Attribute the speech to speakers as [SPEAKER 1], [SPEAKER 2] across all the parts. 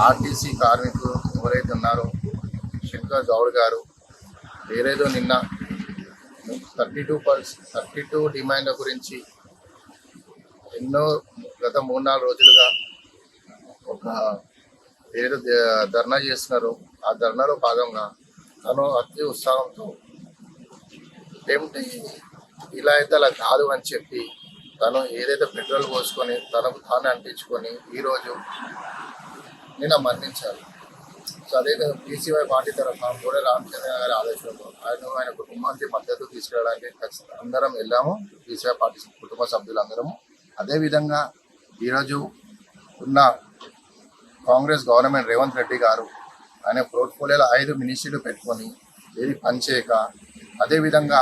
[SPEAKER 1] RTC కార్మికులు ఎవరైతే ఉన్నారో శంకర్ గౌడ్ గారు ఏదైదో నిన్న 32 డిమాండ్ల గురించి ఎన్నో గత 3-4 రోజులుగా ఒక ఏదో ధర్నా చేస్తున్నారు. ఆ ధర్నాలో భాగంగా తను అతి ఉత్సాహంతో ఏమిటి ఇలా అయితే అలా కాదు అని చెప్పి తను ఏదైతే పెట్రోల్ పోసుకొని తనకు తాను అంటించుకొని ఈరోజు నిన్న మరణించారు. సో అదే బీసీవై పార్టీ తరఫున బోడే రామచంద్ర గారి ఆదేశంలో ఆయన కుటుంబానికి మద్దతు తీసుకెళ్ళడానికి అందరం వెళ్ళాము. బీసీవై పార్టీ కుటుంబ సభ్యులందరము. అదేవిధంగా ఈరోజు ఉన్న కాంగ్రెస్ గవర్నమెంట్ రేవంత్ రెడ్డి గారు ఆయన పోర్ట్ఫోలియోలో 5 మినిస్ట్రీలు పెట్టుకొని ఏది పనిచేయక, అదేవిధంగా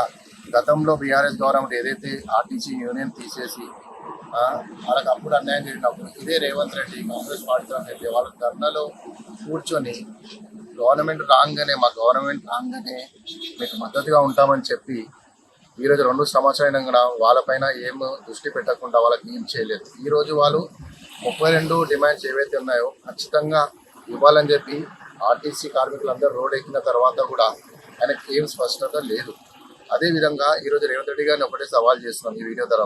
[SPEAKER 1] గతంలో బీఆర్ఎస్ గవర్నమెంట్ ఏదైతే ఆర్టీసీ యూనియన్ తీసేసి వాళ్ళకి అప్పుడు అన్యాయం జరిగినప్పుడు ఇదే రేవంత్ రెడ్డి కాంగ్రెస్ పార్టీ రెడ్డి వాళ్ళ ధర్నాలో కూర్చొని గవర్నమెంట్ రాగానే మా గవర్నమెంట్ రాగానే మీకు మద్దతుగా ఉంటామని చెప్పి ఈరోజు 2 సంవత్సరాలు కూడా వాళ్ళపైన ఏం దృష్టి పెట్టకుండా వాళ్ళకి ఏం చేయలేదు. ఈరోజు వాళ్ళు 32 డిమాండ్స్ ఏవైతే ఉన్నాయో ఖచ్చితంగా ఇవ్వాలని చెప్పి ఆర్టీసీ కార్మికులందరూ రోడ్ ఎక్కిన తర్వాత కూడా ఆయనకి ఏం స్పష్టత లేదు. అదేవిధంగా ఈరోజు రేవంత్ రెడ్డి గారిని ఒకటే సవాల్ చేస్తున్నాం ఈ వీడియో ద్వారా.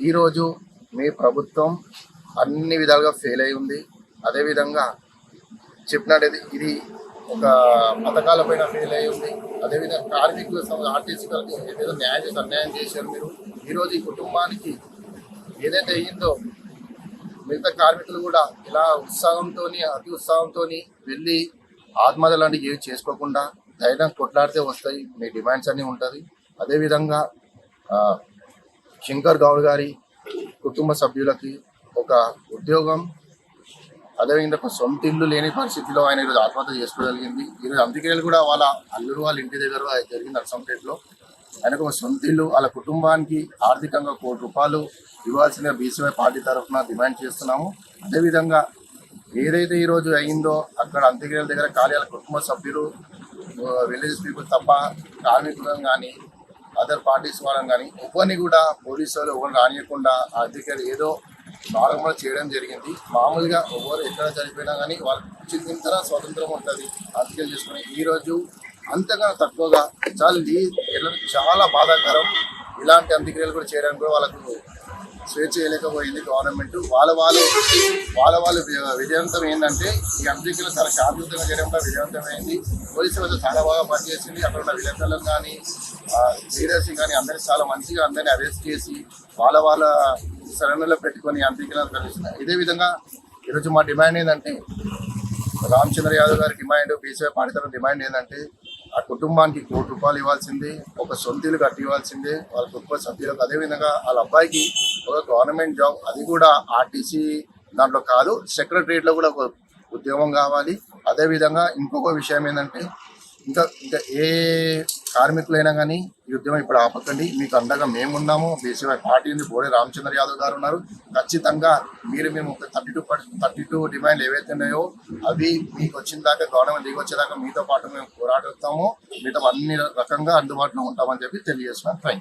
[SPEAKER 1] ఈరోజు మీ ప్రభుత్వం అన్ని విధాలుగా ఫెయిల్ అయి ఉంది. అదేవిధంగా చెప్పినట్టు ఇది ఒక పథకాల పైన ఫెయిల్ అయి ఉంది. అదేవిధంగా కార్మికుల ఆర్టీసీ ఏదైతే అన్యాయం చేశారు మీరు. ఈరోజు ఈ కుటుంబానికి ఏదైతే అయ్యిందో మిగతా కార్మికులు కూడా ఇలా అతి ఉత్సాహంతో వెళ్ళి ఆత్మహత్య లాంటివి ఏవి చేసుకోకుండా ధైర్యం కొట్లాడితే వస్తాయి, మీ డిమాండ్స్ అన్నీ ఉంటుంది. అదేవిధంగా శంకర్ గౌడ్ గారి కుటుంబ సభ్యులకి ఒక ఉద్యోగం, అదేవిధంగా ఒక సొంత ఇల్లు లేని పరిస్థితిలో ఆయన ఈరోజు ఆత్మహత్య చేసుకోగలిగింది. ఈరోజు అందుకే కూడా వాళ్ళ అల్లుడు వాళ్ళ ఇంటి దగ్గర జరిగింది నర్సంపేటలో. ఆయనకు ఒక సొంత ఇల్లు, వాళ్ళ కుటుంబానికి ఆర్థికంగా ₹1 కోటి ఇవ్వాల్సిన బీసీవై పార్టీ తరఫున డిమాండ్ చేస్తున్నాము. అదేవిధంగా ఏదైతే ఈరోజు అయిందో అక్కడ అంత్యక్రియల దగ్గర కార్యాలయ కుటుంబ సభ్యులు విలేజ్ పీపుల్ తప్ప కార్మికులను కానీ అదర్ పార్టీస్ వాళ్ళని కానీ ఎవరిని కూడా పోలీసు వాళ్ళు ఎవరు రానియకుండా అంత్యక్రియలు ఏదో నార్మల్ చేయడం జరిగింది. మామూలుగా ఎవరు ఎక్కడ చనిపోయినా కానీ వాళ్ళకి చిన్న స్వతంత్రం ఉంటుంది అంత్యక్రియలు చేసుకుని. ఈరోజు అంతగా తక్కువగా చాలా బాధాకరం. ఇలాంటి అంత్యక్రియలు కూడా చేయడానికి కూడా వాళ్ళకు స్వేచ్ఛ చేయలేకపోయింది గవర్నమెంట్. వాళ్ళ విజయవంతం ఏంటంటే ఈ అంత్యక్రియలు చాలా శాంతియుతంగా చేయడంలో విజయవంతమైంది. పోలీసు వాళ్ళు చాలా బాగా పనిచేసింది. అక్కడ ఉన్న విలేకరులను కానీ లీడర్స్ కానీ అందరినీ చాలా మంచిగా అందరినీ అరెస్ట్ చేసి వాళ్ళ సరణలో పెట్టుకొని అంత్యక్రియలు కలిగిస్తున్నారు. ఇదే విధంగా ఈరోజు మా డిమాండ్ ఏంటంటే రామచంద్ర యాదవ్ గారి డిమాండ్, బీసీవై పార్టీ తరఫున డిమాండ్ ఏంటంటే ఆ కుటుంబానికి ₹1 కోటి ఇవ్వాల్సిందే, ఒక సొంత ఇల్లు కట్టి ఇవ్వాల్సిందే వాళ్ళ కుటుంబ సభ్యులకు. అదేవిధంగా వాళ్ళ అబ్బాయికి ఒక గవర్నమెంట్ జాబ్, అది కూడా ఆర్టీసీ దాంట్లో కాదు, సెక్రటరియట్లో కూడా ఒక ఉద్యోగం కావాలి. అదేవిధంగా ఇంకొక విషయం ఏంటంటే ఇంకా ఏ కార్మికులైనా కానీ ఈ ఉద్యమం ఇప్పుడు ఆపకండి, మీకు అండగా మేమున్నాము. బీసీవై పార్టీ ఉంది, బోడే రామచంద్ర యాదవ్ గారు ఉన్నారు. ఖచ్చితంగా మేము 32 డిమాండ్లు ఏవైతే ఉన్నాయో అవి మీకు వచ్చిన దాకా గవర్నమెంట్ దిగి వచ్చేదాకా మీతో పాటు మేము పోరాడుతాము. మీతో అన్ని రకంగా అందుబాటులో ఉంటామని చెప్పి తెలియజేస్తున్నాం. Thank you.